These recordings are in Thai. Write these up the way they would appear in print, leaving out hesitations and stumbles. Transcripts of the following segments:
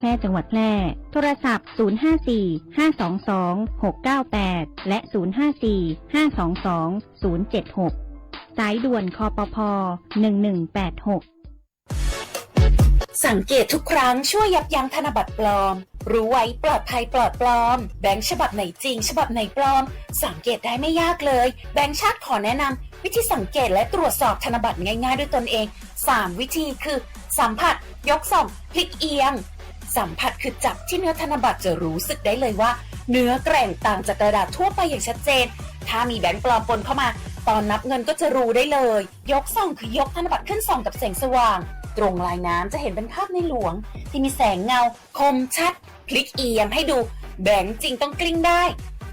แพร่จังหวัดแพร่โทรศัพท์054-522-698และ054-522-076สายด่วนคปภ1186สังเกตทุกครั้งช่วยยับยั้งธนบัตรปลอมรู้ไว้ปลอดภัยปลอดปลอมแบงค์ฉบับไหนจริงฉบับไหนปลอมสังเกตได้ไม่ยากเลยแบงค์ชาติขอแนะนำวิธีสังเกตและตรวจสอบธนบัตรง่ายๆด้วยตนเอง3วิธีคือสัมผัสยกส่องพลิกเอียงสัมผัสคือจับที่เนื้อธนบัตรจะรู้สึกได้เลยว่าเนื้อแกร่งต่างจากกระดาษทั่วไปอย่างชัดเจนถ้ามีแบงค์ปลอมปนเข้ามาตอนนับเงินก็จะรู้ได้เลยยกส่องคือยกธนบัตรขึ้นส่องกับแสงสว่างตรงลายน้ำจะเห็นเป็นภาพในหลวงที่มีแสงเงาคมชัดพลิกเอียงให้ดูแบงค์จริงต้องกลิ้งได้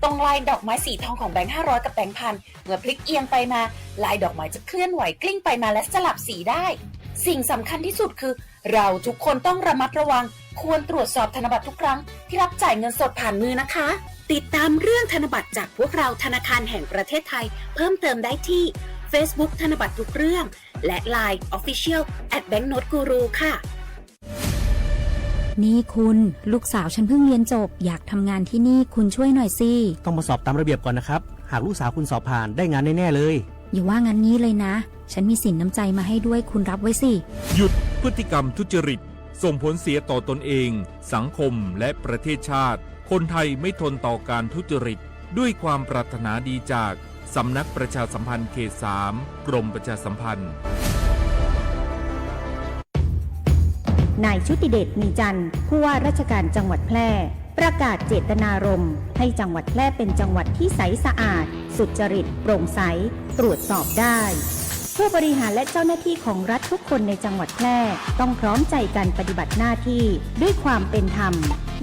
ตรงลายดอกไม้สีทองของแบงค์500กับแบงค์พันเมื่อพลิกเอียงไปมาลายดอกไม้จะเคลื่อนไหวกลิ้งไปมาและสลับสีได้สิ่งสำคัญที่สุดคือเราทุกคนต้องระมัดระวังควรตรวจสอบธนบัตรทุกครั้งที่รับจ่ายเงินสดผ่านมือนะคะติดตามเรื่องธนบัตรจากพวกเราธนาคารแห่งประเทศไทยเพิ่มเติมได้ที่ Facebook ธนบัตรทุกเรื่องและ Line Official @banknotguru ค่ะนี่คุณลูกสาวฉันเพิ่งเรียนจบอยากทำงานที่นี่คุณช่วยหน่อยสิต้องมาสอบตามระเบียบก่อนนะครับหากลูกสาวคุณสอบผ่านได้งานแน่ๆเลยอย่าว่างั้นงี้เลยนะฉันมีสินน้ำใจมาให้ด้วยคุณรับไว้สิหยุดพฤติกรรมทุจริตส่งผลเสียต่อตนเองสังคมและประเทศชาติคนไทยไม่ทนต่อการทุจริตด้วยความปรารถนาดีจากสำนักประชาสัมพันธ์เขต 3 กรมประชาสัมพันธ์นายชุติเดชมีจันทร์ผู้ว่าราชการจังหวัดแพร่ประกาศเจตนารมณ์ให้จังหวัดแพร่เป็นจังหวัดที่ใสสะอาดสุจริตโปร่งใสตรวจสอบได้ผู้บริหารและเจ้าหน้าที่ของรัฐทุกคนในจังหวัดแพร่ต้องพร้อมใจกันปฏิบัติหน้าที่ด้วยความเป็นธรรม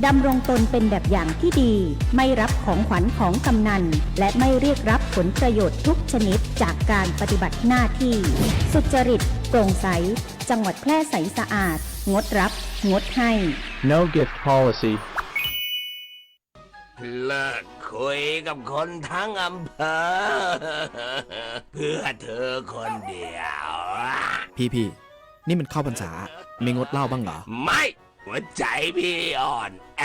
ดำรงตนเป็นแบบอย่างที่ดีไม่รับของขวัญของกำนันและไม่เรียกรับผลประโยชน์ทุกชนิดจากการปฏิบัติหน้าที่สุจริตโปร่งใสจังหวัดแพร่ใสสะอาดงดรับงดให้ No gift policy เลิกคุยกับคนทั้งอำเภอเพื่อเธอคนเดียวพี่นี่มันเข้าพรรษาไม่งดเหล้าบ้างเหรอไม่หัวใจพี่อ่อนแอ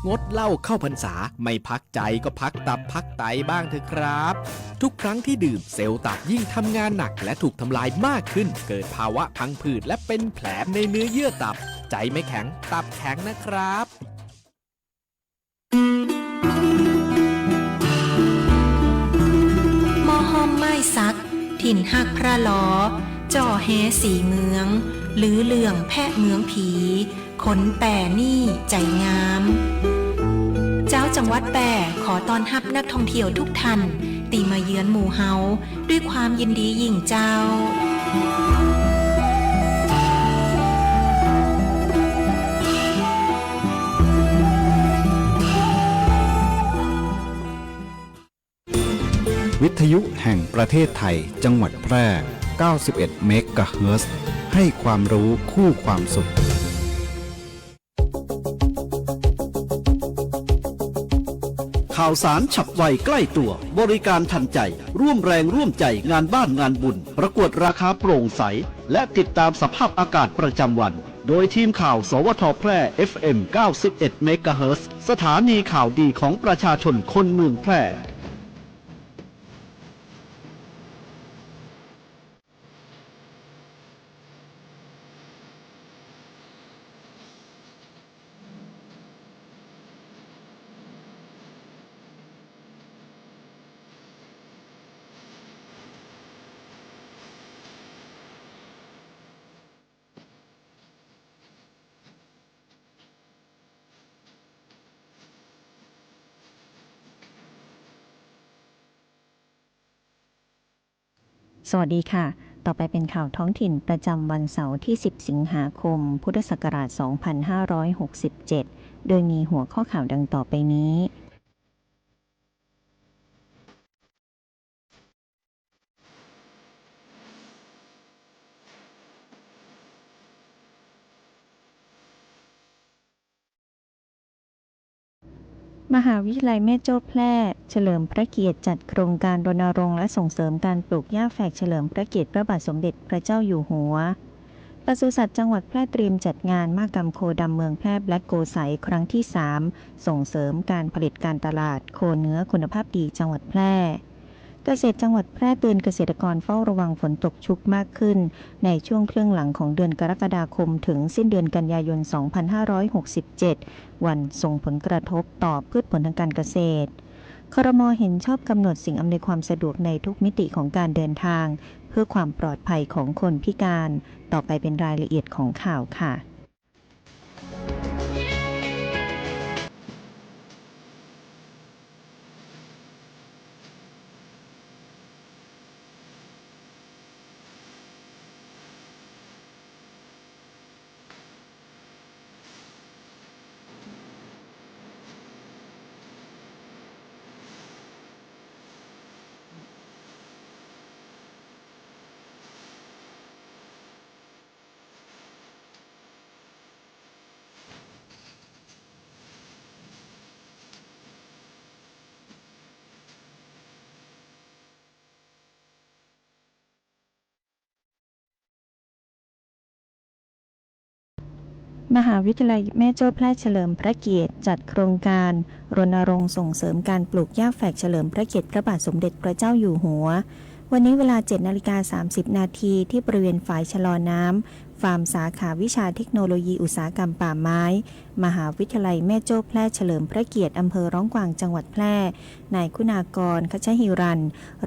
งดเหล้าเข้าพรรษาไม่พักใจก็พักตับพักไตบ้างเถอะครับทุกครั้งที่ดื่มเซลล์ตับยิ่งทำงานหนักและถูกทำลายมากขึ้นเกิดภาวะพังผืดและเป็นแผลในเนื้อเยื่อตับใจไม่แข็งตับแข็งนะครับมอห้อมไม้ซักถิ่นหักพระล้อจ่อแฮสีเมืองหรือเลื่องแพะเมืองผีขนแป่นี่ใจงามเจ้าจังหวัดแป่ขอต้อนรับนักท่องเที่ยวทุกท่านตีมาเยือนหมู่เฮาด้วยความยินดียิ่งเจ้าวิทยุแห่งประเทศไทยจังหวัดแพร่ 91 เมกะเฮิรตซ์ ให้ความรู้คู่ความสุขข่าวสารฉับไวใกล้ตัวบริการทันใจร่วมแรงร่วมใจงานบ้านงานบุญประกวดราคาโปร่งใสและติดตามสภาพอากาศประจำวันโดยทีมข่าวสวทแพร่ FM 91 เมกะเฮิรตซ์ สถานีข่าวดีของประชาชนคนเมืองแพร่สวัสดีค่ะต่อไปเป็นข่าวท้องถิ่นประจำวันเสาร์ที่10สิงหาคมพุทธศักราช2567โดยมีหัวข้อข่าวดังต่อไปนี้ มหาวิทยาลัยแม่โจ้แพร่เฉลิมพระเกียรติจัดโครงการรณรงค์และส่งเสริมการปลูกหญ้าแฝกเฉลิมพระเกียรติพระบาทสมเด็จพระเจ้าอยู่หัว ปศุสัตว์จังหวัดแพร่เตรียมจัดงานมหกรรมโคดำเมืองแพร่แบล็กโกไซครั้งที่ 3 ส่งเสริมการผลิตการตลาดโคเนื้อคุณภาพดีจังหวัดแพร่เกษตรจังหวัดแพร่เตือนเกษตรกรเฝ้าระวังฝนตกชุกมากขึ้นในช่วงครึ่งหลังของเดือนกรกฎาคมถึงสิ้นเดือนกันยายน 2567 วันส่งผลกระทบต่อพืชผลทางการเกษตรครม.เห็นชอบกำหนดสิ่งอำนวยความสะดวกในทุกมิติของการเดินทางเพื่อความปลอดภัยของคนพิการต่อไปเป็นรายละเอียดของข่าวค่ะมหาวิทยาลัยแม่โจ้แพร่เฉลิมพระเกียรติจัดโครงการรณรงค์ส่งเสริมการปลูกหญ้าแฝกเฉลิมพระเกียรติพระบาทสมเด็จพระเจ้าอยู่หัววันนี้เวลา 7:30 น.ที่บริเวณฝายชะลอน้ำฟาร์มสาขาวิชาเทคโนโลยีอุตสาหกรรมป่าไม้มหาวิทยาลัยแม่โจ้แพร่เฉลิมพระเกียรติอำเภอร้องกวางจังหวัดแพร่นายคุณากร คชหิรัน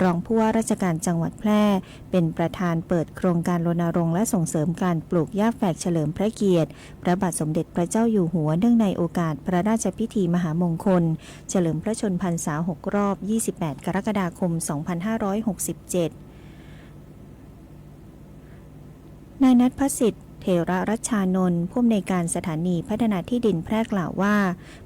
รองผู้ว่าราชการจังหวัดแพร่เป็นประธานเปิดโครงการรณรงค์และส่งเสริมการปลูกหญ้าแฝกเฉลิมพระเกียรติพระบาทสมเด็จพระเจ้าอยู่หัวเนื่องในโอกาสพระราชพิธีมหามงคลเฉลิมพระชนพรรษา6 รอบ 28 กรกฎาคม 2567นายณัฐ พสิทธิ์เถระรัชชานนท์ผู้อำนวยการสถานีพัฒนาที่ดินแพร่กล่าวว่า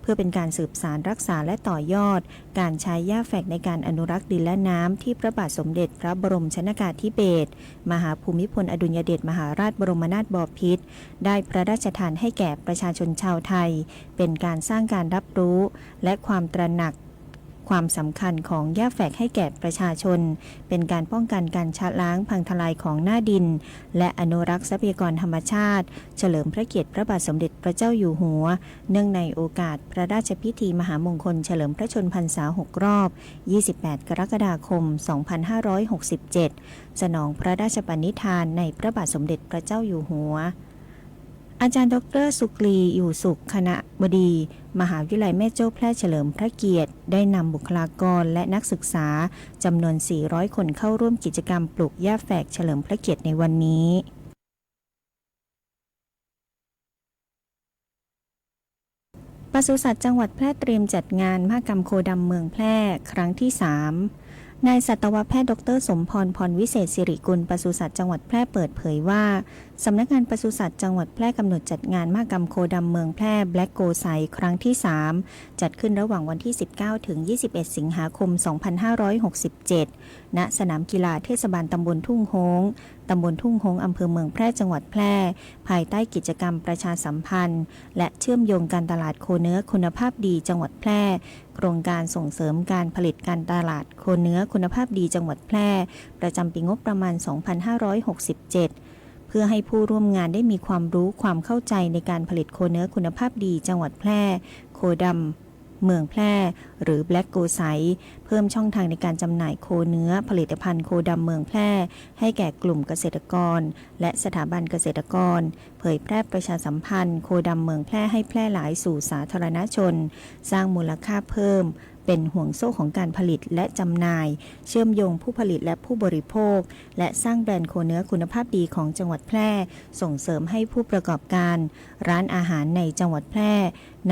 เพื่อเป็นการสืบสานรักษาและต่อยอดการใช้หญ้าแฝกในการอนุรักษ์ดินและน้ำที่พระบาทสมเด็จพระบรมชนกาธิเบศรมหาภูมิพลอดุลยเดชมหาราชบรมนาถบพิตรได้พระราชทานให้แก่ประชาชนชาวไทยเป็นการสร้างการรับรู้และความตระหนักความสำคัญของหญ้าแฝกให้แก่ประชาชนเป็นการป้องกันการชะล้างพังทลายของหน้าดินและอนุรักษ์ทรัพยากรธรรมชาติเฉลิมพระเกียรติพระบาทสมเด็จพระเจ้าอยู่หัวเนื่องในโอกาสพระราชพิธีมหามงคลเฉลิมพระชนพรรษา6 รอบ 28 กรกฎาคม 2567 สนองพระราชปณิธานในพระบาทสมเด็จพระเจ้าอยู่หัวอาจารย์ดร.สุกลีอยู่สุขคณบดีมหาวิทยาลัยแม่โจ้แพร่เฉลิมพระเกียรติได้นำบุคลากรและนักศึกษาจำนวน 400 คนเข้าร่วมกิจกรรมปลูกหญ้าแฝกเฉลิมพระเกียรติในวันนี้ปศุสัตว์จังหวัดแพร่เตรียมจัดงานมหกรรมโคดำเมืองแพร่ครั้งที่ 3นายสัตวแพทย์ดร.สมพร พรวิเศษสิริกุลปศุสัตว์จังหวัดแพร่เปิดเผยว่าสำนักงานปศุสัตว์จังหวัดแพร่กำหนดจัดงานมหกรรมโคดำเมืองแพร่แบล็กโกไซครั้งที่ 3 จัดขึ้นระหว่างวันที่ 19 ถึง 21 สิงหาคม 2567 ณ สนามกีฬาเทศบาลตำบลทุ่งโฮงตำบลทุ่งโฮงอำเภอเมืองแพร่จังหวัดแพร่ภายใต้กิจกรรมประชาสัมพันธ์และเชื่อมโยงการตลาดโคเนื้อคุณภาพดีจังหวัดแพร่โครงการส่งเสริมการผลิตการตลาดโคเนื้อคุณภาพดีจังหวัดแพร่ประจำปีงบประมาณ 2567 เพื่อให้ผู้ร่วมงานได้มีความรู้ความเข้าใจในการผลิตโคเนื้อคุณภาพดีจังหวัดแพร่โคดำเมืองแพร่หรือแบล็กโกไซเพิ่มช่องทางในการจำหน่ายโคเนื้อผลิตภัณฑ์โคดำเมืองแพร่ให้แก่กลุ่มเกษตรกรและสถาบันเกษตรกรเผยแพร่ประชาสัมพันธ์โคดำเมืองแพร่ให้แพร่หลายสู่สาธารณชนสร้างมูลค่าเพิ่มเป็นห่วงโซ่ของการผลิตและจำหน่ายเชื่อมโยงผู้ผลิตและผู้บริโภคและสร้างแบรนด์โคเนื้อคุณภาพดีของจังหวัดแพร่ส่งเสริมให้ผู้ประกอบการร้านอาหารในจังหวัดแพร่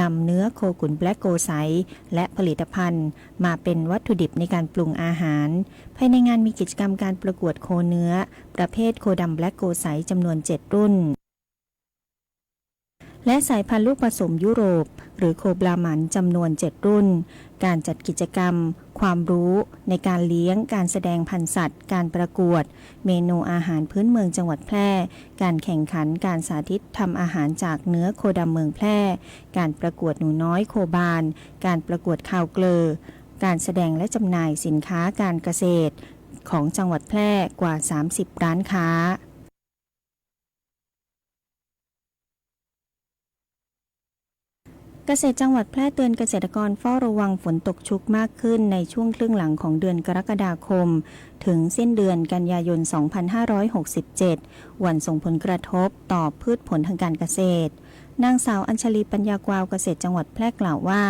นำเนื้อโคขุนแบล็กโกไซและผลิตภัณฑ์มาเป็นวัตถุดิบในการปรุงอาหารภายในงานมีกิจกรรมการประกวดโคเนื้อประเภทโคดำแบล็กโกไซจำนวน 7 รุ่นและสายพันธุ์ลูกผสมยุโรปหรือโคบรามันจำนวน 7 รุ่นการจัดกิจกรรมความรู้ในการเลี้ยงการแสดงพันธุ์สัตว์การประกวดเมนูอาหารพื้นเมืองจังหวัดแพร่การแข่งขันการสาธิตทำอาหารจากเนื้อโคดำเมืองแพร่การประกวดหนูน้อยโคบานการประกวดข่าวเกลอการแสดงและจำหน่ายสินค้าการเกษตรของจังหวัดแพร่กว่า 30 ร้านค้า เกษตรจังหวัดแพร่เตือนเกษตรกรเฝ้าระวังฝนตกชุกมากขึ้นในช่วงครึ่งหลังของเดือนกรกฎาคมถึงสิ้นเดือนกันยายน 2567 วันส่งผลกระทบต่อพืชผลทางการเกษตรนางสาวอัญชลีปัญญากวาวเกษตรจังหวัดแพร่กล่าวว่า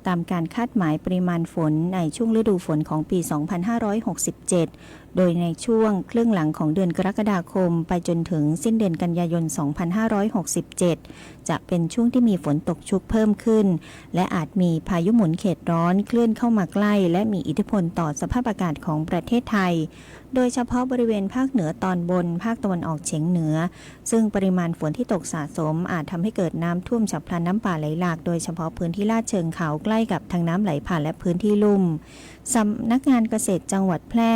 ตามการคาดหมายปริมาณฝนในช่วงฤดูฝนของปี 2567 โดยในช่วงครึ่งหลังของเดือนกรกฎาคมไปจนถึงสิ้นเดือนกันยายน 2567 จะเป็นช่วงที่มีฝนตกชุกเพิ่มขึ้นและอาจมีพายุหมุนเขตร้อนเคลื่อนเข้ามาใกล้และมีอิทธิพลต่อสภาพอากาศของประเทศไทยโดยเฉพาะบริเวณภาคเหนือตอนบนภาคตะวันออกเฉียงเหนือซึ่งปริมาณฝนที่ตกสะสมอาจทำให้เกิดน้ำท่วมฉับพลันน้ำป่าไหลหลากโดยเฉพาะพื้นที่ลาดเชิงเขาใกล้กับทางน้ำไหลผ่านและพื้นที่ลุ่มสำนักงานเกษตรจังหวัดแพร่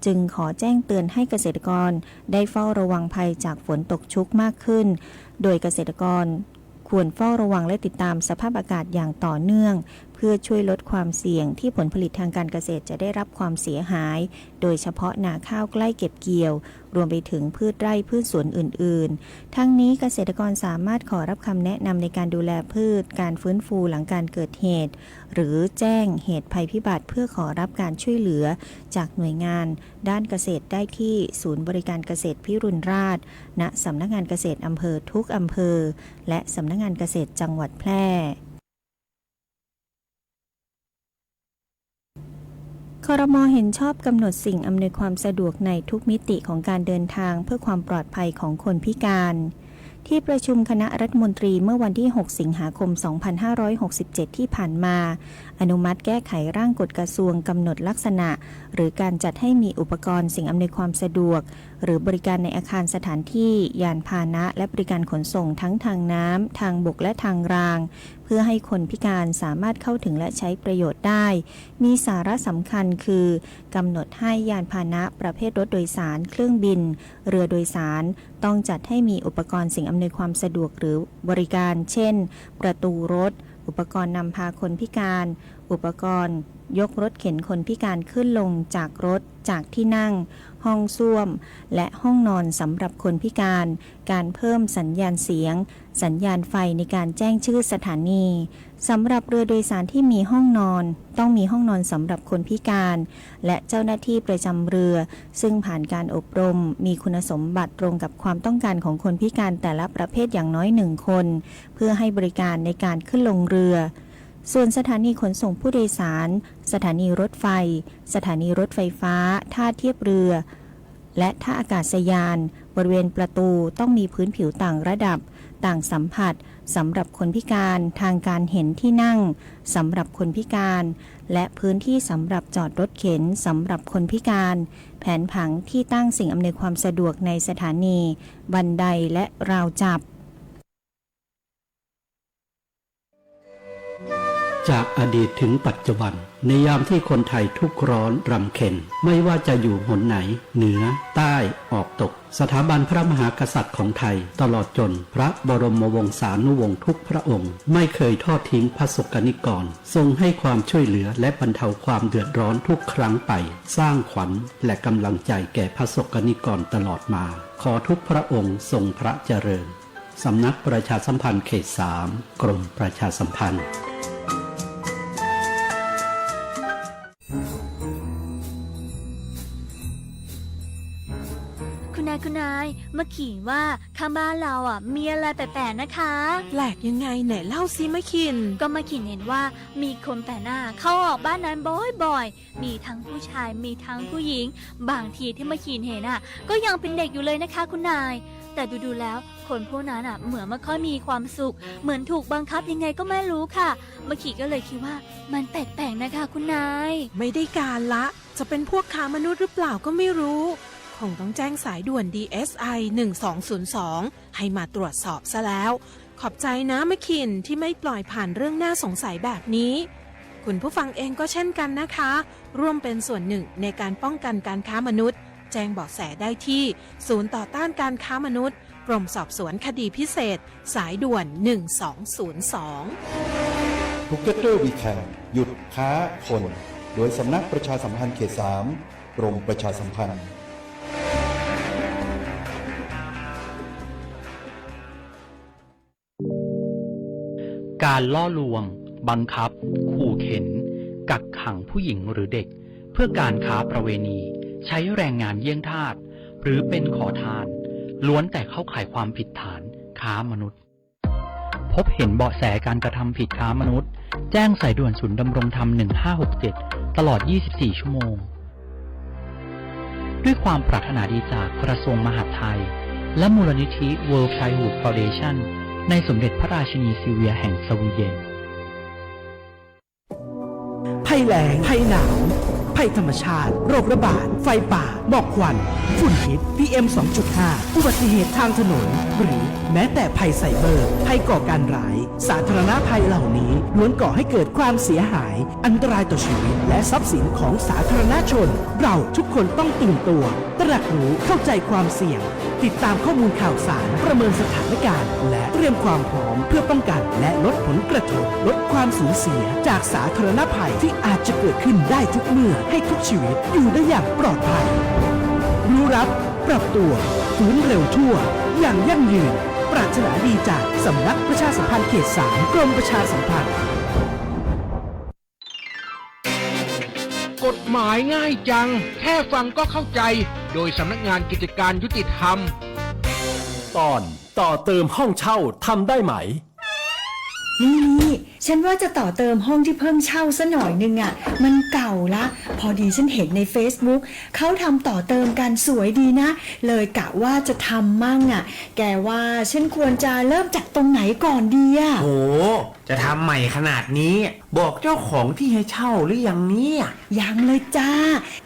จึงขอแจ้งเตือนให้เกษตรกรได้เฝ้าระวังภัยจากฝนตกชุกมากขึ้นโดยเกษตรกรควรเฝ้าระวังและติดตามสภาพอากาศอย่างต่อเนื่องเพื่อช่วยลดความเสี่ยงที่ผลผลิตทางการเกษตรจะได้รับความเสียหายโดยเฉพาะนาข้าวใกล้เก็บเกี่ยวรวมไปถึงพืชไร่พืชสวนอื่นๆทั้งนี้เกษตรกรสามารถขอรับคำแนะนำในการดูแลพืชการฟื้นฟูหลังการเกิดเหตุหรือแจ้งเหตุภัยพิบัติเพื่อขอรับการช่วยเหลือจากหน่วยงานด้านเกษตรได้ที่ศูนย์บริการเกษตรพิรุณราษฎร์ณสำนักงานเกษตรอำเภอทุกอำเภอและสำนักงานเกษตรจังหวัดแพร่ครม.เห็นชอบกำหนดสิ่งอำนวยความสะดวกในทุกมิติของการเดินทางเพื่อความปลอดภัยของคนพิการที่ประชุมคณะรัฐมนตรีเมื่อวันที่ 6 สิงหาคม 2567 ที่ผ่านมาอนุมัติแก้ไขร่างกฎกระทรวงกำหนดลักษณะหรือการจัดให้มีอุปกรณ์สิ่งอำนวยความสะดวกหรือบริการในอาคารสถานที่ยานพาหนะและบริการขนส่งทั้งทางน้ำทางบกและทางรางเพื่อให้คนพิการสามารถเข้าถึงและใช้ประโยชน์ได้มีสาระสำคัญคือกำหนดให้ยานพาหนะประเภทรถโดยสารเครื่องบินเรือโดยสารต้องจัดให้มีอุปกรณ์สิ่งอำนวยความสะดวกหรือบริการเช่นประตูรถอุปกรณ์นำพาคนพิการอุปกรณ์ยกรถเข็นคนพิการขึ้นลงจากรถจากที่นั่งห้องส้วมและห้องนอนสำหรับคนพิการการเพิ่มสัญญาณเสียงสัญญาณไฟในการแจ้งชื่อสถานีสำหรับเรือโดยสารที่มีห้องนอนต้องมีห้องนอนสำหรับคนพิการและเจ้าหน้าที่ประจำเรือซึ่งผ่านการอบรมมีคุณสมบัติตรงกับความต้องการของคนพิการแต่ละประเภทอย่างน้อย1 คนเพื่อให้บริการในการขึ้นลงเรือส่วนสถานีขนส่งผู้โดยสารสถานีรถไฟสถานีรถไฟฟ้าท่าเทียบเรือและท่าอากาศยานบริเวณประตูต้องมีพื้นผิวต่างระดับต่างสัมผัสสำหรับคนพิการทางการเห็นที่นั่งสำหรับคนพิการและพื้นที่สำหรับจอดรถเข็นสำหรับคนพิการแผนผังที่ตั้งสิ่งอำนวยความสะดวกในสถานีบันไดและราวจับจากอดีตถึงปัจจุบันในยามที่คนไทยทุกข์ร้อนรำเค็ญไม่ว่าจะอยู่หนไหนเหนือใต้ออกตกสถาบันพระมหากษัตริย์ของไทยตลอดจนพระบรมวงศานุวงศ์ทุกพระองค์ไม่เคยทอดทิ้งพระสกนิกรทรงให้ความช่วยเหลือและบรรเทาความเดือดร้อนทุกครั้งไปสร้างขวัญและกำลังใจแก่พระสกนิกรตลอดมาขอทุกพระองค์ทรงพระเจริญสำนักประชาสัมพันธ์เขต 3 กรมประชาสัมพันธ์คุณนายมาขินว่าข้างบ้านเรามีอะไรแปลกๆนะคะแปลกยังไงไหนเล่าซิมะขินก็มาขินเห็นว่ามีคนแปลกหน้าเข้าออกบ้านนั้นบ่อยๆมีทั้งผู้ชายมีทั้งผู้หญิงบางทีที่มาขินเห็นก็ยังเป็นเด็กอยู่เลยนะคะคุณนายแต่ดูๆแล้วคนพวกนั้นเหมือนไม่ค่อยมีความสุขเหมือนถูกบังคับยังไงก็ไม่รู้ค่ะมาขินก็เลยคิดว่ามันแปลกๆนะคะคุณนายไม่ได้การละจะเป็นพวกค้ามนุษย์หรือเปล่าก็ไม่รู้คงต้องแจ้งสายด่วน DSI 1202ให้มาตรวจสอบซะแล้วขอบใจนะมะขินที่ไม่ปล่อยผ่านเรื่องน่าสงสัยแบบนี้คุณผู้ฟังเองก็เช่นกันนะคะร่วมเป็นส่วนหนึ่งในการป้องกันการค้ามนุษย์แจ้งเบาะแสได้ที่ศูนย์ต่อต้านการค้ามนุษย์กรมสอบสวนคดีพิเศษสายด่วน1202 Together We Can หยุดค้าคนโดยสำนักประชาสัมพันธ์เขต 3 กรมประชาสัมพันธ์ การล่อลวงบังคับขู่เข็นกักขังผู้หญิงหรือเด็กเพื่อการค้าประเวณีใช้แรงงานเยี่ยงทาสหรือเป็นขอทานล้วนแต่เข้าข่ายความผิดฐานค้ามนุษย์พบเห็นเบาะแสการกระทำผิดค้ามนุษย์แจ้งสายด่วนศูนย์ดำรงธรรม1567ตลอด24ชั่วโมงด้วยความปรารถนาดีจากกระทรวงมหาดไทยและมูลนิธิ World Childhood Foundation ในสมเด็จพระราชินีซิลเวียแห่งสวีเดนภัยแล้งภัยหนาวภัยธรรมชาติโรคระบาดไฟป่าหมอกควันฝุ่นพิษ PM 2.5 อุบัติเหตุทางถนนหรือแม้แต่ภัยไซเบอร์ภัยก่อการร้ายสาธารณภัยเหล่านี้ล้วนก่อให้เกิดความเสียหายอันตรายต่อชีวิตและทรัพย์สินของสาธารณชนเราทุกคนต้องตื่นตัวตระหนักรู้เข้าใจความเสี่ยงติดตามข้อมูลข่าวสารประเมินสถานการณ์และเตรียมความพร้อมเพื่อป้องกันและลดผลกระทบลดความสูญเสียจากสาธารณภัยที่อาจจะเกิดขึ้นได้ทุกเมื่อให้ทุกชีวิตอยู่ได้อย่างปลอดภัยรู้รับปรับตัวฟื้นเร็วทั่วอย่างยั่งยืนปรารถนาดีจากสำนักประชาสัมพันธ์เขต 3 กรมประชาสัมพันธ์กฎหมายง่ายจังแค่ฟังก็เข้าใจโดยสำนักงานกิจการยุติธรรมตอนต่อเติมห้องเช่าทำได้ไหม นี่ฉันว่าจะต่อเติมห้องที่เพิ่งเช่าซะหน่อยนึงอ่ะมันเก่าละพอดีฉันเห็นใน Facebook เขาทำต่อเติมกันสวยดีนะเลยกะว่าจะทำมั่งอ่ะแกว่าฉันควรจะเริ่มจากตรงไหนก่อนดีอ่ะโอ้จะทำใหม่ขนาดนี้บอกเจ้าของที่ให้เช่าหรือยังเนี่ยยังเลยจ้า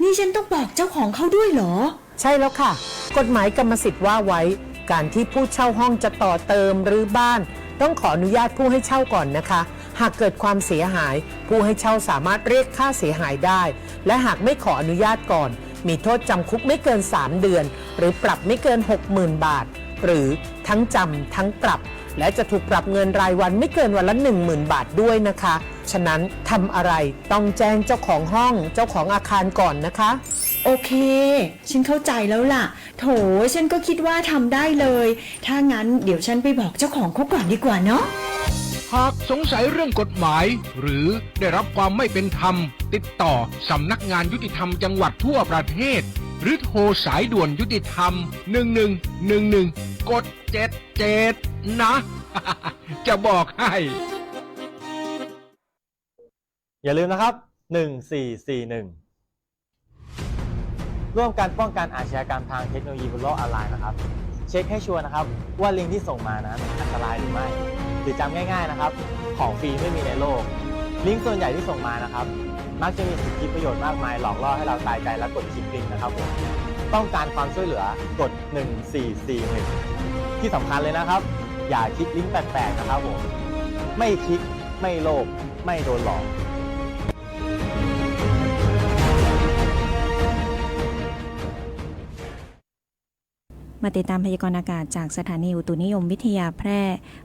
นี่ฉันต้องบอกเจ้าของเขาด้วยเหรอใช่แล้วค่ะกฎหมายกรรมสิทธิ์ว่าไว้การที่ผู้เช่าห้องจะต่อเติมหรือบ้านต้องขออนุญาตผู้ให้เช่าก่อนนะคะหากเกิดความเสียหายผู้ให้เช่าสามารถเรียกค่าเสียหายได้และหากไม่ขออนุญาตก่อนมีโทษจำคุกไม่เกิน3 เดือนหรือปรับไม่เกิน 60,000 บาทหรือทั้งจำทั้งปรับและจะถูกปรับเงินรายวันไม่เกินวันละ 10,000 บาทด้วยนะคะฉะนั้นทำอะไรต้องแจ้งเจ้าของห้องเจ้าของอาคารก่อนนะคะโอเคฉันเข้าใจแล้วล่ะโถฉันก็คิดว่าทำได้เลยถ้างั้นเดี๋ยวฉันไปบอกเจ้าของเขาก่อนดีกว่าเนาะหากสงสัยเรื่องกฎหมายหรือได้รับความไม่เป็นธรรมติดต่อสำนักงานยุติธรรมจังหวัดทั่วประเทศหรือโทรสายด่วนยุติธรรม1111กด77นะจะบอกให้อย่าลืมนะครับ1441ร่วมกันป้องกันอาชญากรรมทางเทคโนโลยีบนโลกออนไลน์นะครับเช็คให้ชัวร์นะครับว่าลิงก์ที่ส่งมานั้นอันตรายหรือไม่หรือจำง่ายๆนะครับของฟรีไม่มีในโลกลิงก์ส่วนใหญ่ที่ส่งมานะครับมักจะมีสิทธิประโยชน์มากมายหลอกล่อให้เราตายใจและกดคลิกลิงก์นะครับผมต้องการความช่วยเหลือกด1441ที่สำคัญเลยนะครับอย่าคลิกลิงก์แปลกๆนะครับผมไม่คลิกไม่โลภไม่โดนหลอกมาติดตามพยากรณ์อากาศจากสถานีอุตุนิยมวิทยาแพร่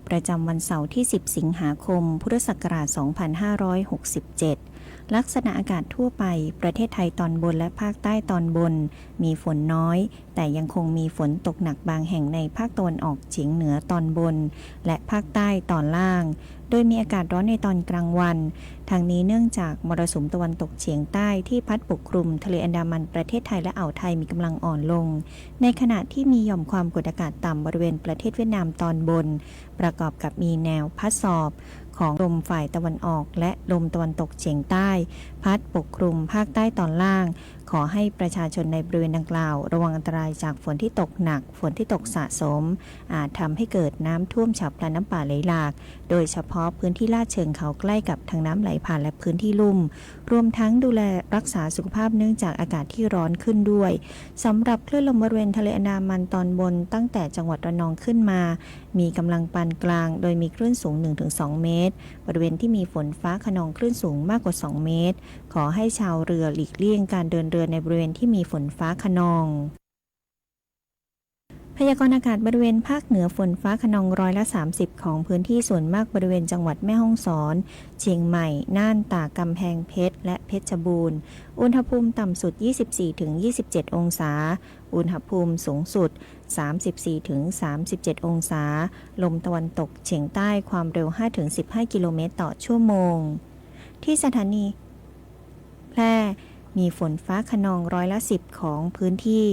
ประจำวันเสาร์ที่ 10 สิงหาคม พุทธศักราช 2567 ลักษณะอากาศทั่วไปประเทศไทยตอนบนและภาคใต้ตอนบนมีฝนน้อยแต่ยังคงมีฝนตกหนักบางแห่งในภาคตะวันออกเฉียงเหนือตอนบนและภาคใต้ตอนล่างโดยมีอากาศร้อนในตอนกลางวันทางนี้เนื่องจากมรสุมตะวันตกเฉียงใต้ที่พัดปกคลุมทะเลอันดามันประเทศไทยและอ่าวไทยมีกำลังอ่อนลงในขณะที่มีหย่อมความกดอากาศต่ำบริเวณประเทศเวียดนามตอนบนประกอบกับมีแนวพัดสอบของลมฝ่ายตะวันออกและลมตะวันตกเฉียงใต้พัดปกคลุมภาคใต้ตอนล่างขอให้ประชาชนในบริเวณดังกล่าวระวังอันตรายจากฝนที่ตกหนักฝนที่ตกสะสมอาจทำให้เกิดน้ำท่วมฉับพลันน้ำป่าไหลหลากโดยเฉพาะพื้นที่ลาดเชิงเขาใกล้กับทางน้ำไหลผ่านและพื้นที่ลุ่มรวมทั้งดูแลรักษาสุขภาพเนื่องจากอากาศที่ร้อนขึ้นด้วยสำหรับคลื่นลมบริเวณทะเลอันดามันตอนบนตั้งแต่จังหวัดระนองขึ้นมามีกำลังปานกลางโดยมีคลื่นสูง 1-2 เมตรบริเวณที่มีฝนฟ้าคะนองคลื่นสูงมากกว่า2 เมตรขอให้ชาวเรือหลีกเลี่ยงการเดินเรือในบริเวณที่มีฝนฟ้าคะนอง พยากรณ์อากาศบริเวณภาคเหนือฝนฟ้าคะนองร้อยละ30ของพื้นที่ส่วนมากบริเวณจังหวัดแม่ฮ่องสอนเชียงใหม่น่านตากกำแพงเพชรและเพชรบูรณ์อุณหภูมิต่ำสุด 24-27 องศาอุณหภูมิสูงสุด 34-37 องศาลมตะวันตกเฉียงใต้ความเร็ว 5-15 กิโลเมตรต่อชั่วโมงที่สถานีแพร่มีฝนฟ้าคะนองร้อยละ10ของพื้นที่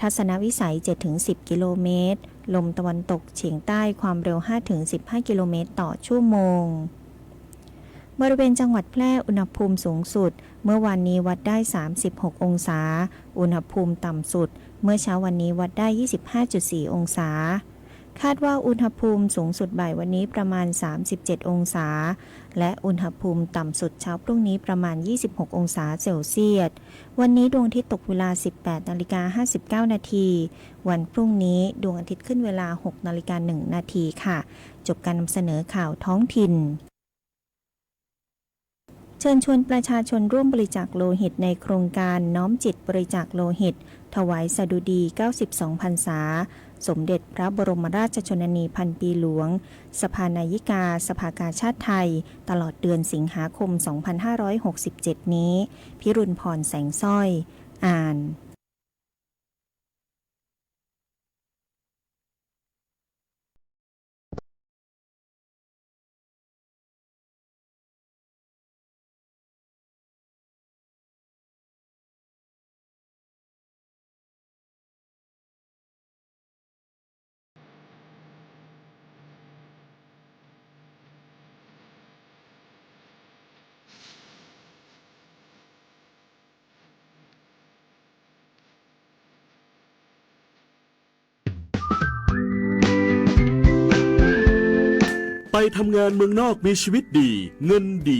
ทัศนวิสัย 7-10 กิโลเมตรลมตะวันตกเฉียงใต้ความเร็ว 5-15 กิโลเมตรต่อชั่วโมงบริเวณจังหวัดแพร่อุณหภูมิสูงสุดเมื่อวานนี้วัดได้ 36 องศาอุณหภูมิต่ำสุดเมื่อเช้าวันนี้วัดได้ 25.4 องศาคาดว่าอุณหภูมิสูงสุดบ่ายวันนี้ประมาณ 37 องศาและอุณหภูมิต่ำสุดเช้าพรุ่งนี้ประมาณ 26 องศาเซลเซียสวันนี้ดวงอาทิตย์ตกเวลา 18:59 นาทีวันพรุ่งนี้ดวงอาทิตย์ขึ้นเวลา 6:01 นาทีค่ะจบการนำเสนอข่าวท้องถิ่นเชิญชวนประชาชนร่วมบริจาคโลหิตในโครงการน้อมจิตบริจาคโลหิตถวายสดุดี 92 พรรษาสมเด็จพระบรมราชชนนีพันปีหลวงสภานายิกาสภากาชาติไทยตลอดเดือนสิงหาคม 2567 นี้พิรุณพรแสงสร้อยอ่านไปทำงานเมืองนอกมีชีวิตดีเงินดี